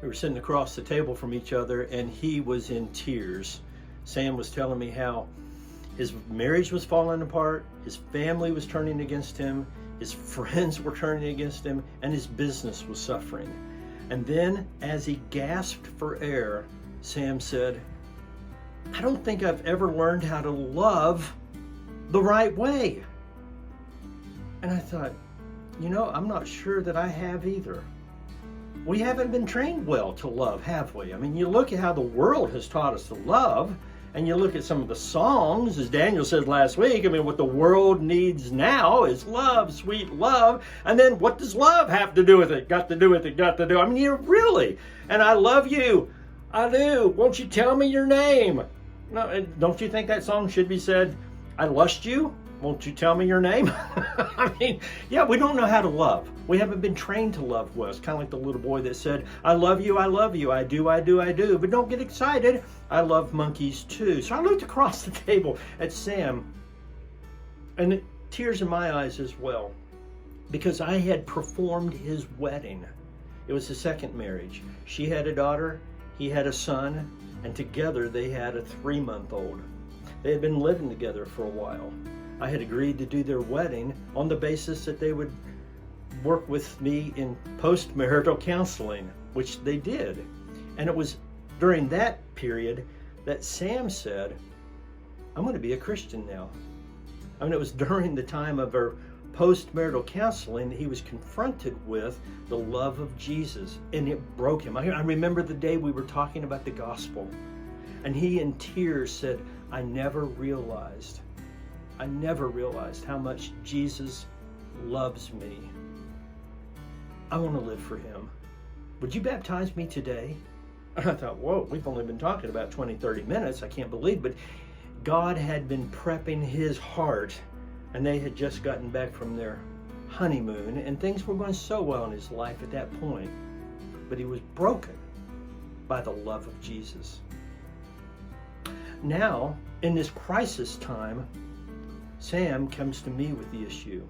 We were sitting across the table from each other, and he was in tears. Sam was telling me how his marriage was falling apart, his family was turning against him, his friends were turning against him, and his business was suffering. And then, as he gasped for air, Sam said, "I don't think I've ever learned how to love the right way." And I thought, I'm not sure that I have either. We haven't been trained well to love, have we? I mean, you look at how the world has taught us to love, and you look at some of the songs, as Daniel said last week, what the world needs now is love, sweet love. And then what does love have to do with it? Got to do with it, got to do. Really. And I love you. I do. Won't you tell me your name? No, don't you think that song should be said, I lust you? Won't you tell me your name? We don't know how to love. We haven't been trained to love well. It's kind of like the little boy that said, I love you, I do, I do, I do. But don't get excited. I love monkeys too. So I looked across the table at Sam, and tears in my eyes as well, because I had performed his wedding. It was his second marriage. She had a daughter, he had a son, and together they had a 3-month-old. They had been living together for a while. I had agreed to do their wedding on the basis that they would work with me in post-marital counseling, which they did. And it was during that period that Sam said, I'm going to be a Christian now. It was during the time of our post-marital counseling that he was confronted with the love of Jesus, and it broke him. I remember the day we were talking about the gospel, and he in tears said, I never realized how much Jesus loves me. I want to live for him. Would you baptize me today? And I thought, whoa, we've only been talking about 20, 30 minutes. I can't believe, but God had been prepping his heart, and they had just gotten back from their honeymoon, and things were going so well in his life at that point. But he was broken by the love of Jesus. Now, in this crisis time, Sam comes to me with the issue.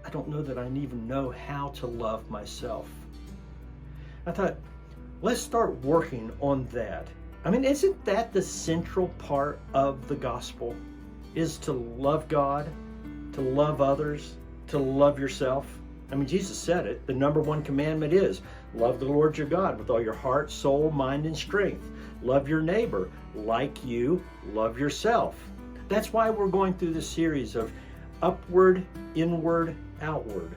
I don't know that I even know how to love myself. I thought, let's start working on that. Isn't that the central part of the gospel? Is to love God, to love others, to love yourself? Jesus said it. The number one commandment is love the Lord your God with all your heart, soul, mind, and strength. Love your neighbor like you love yourself. That's why we're going through this series of upward, inward, outward.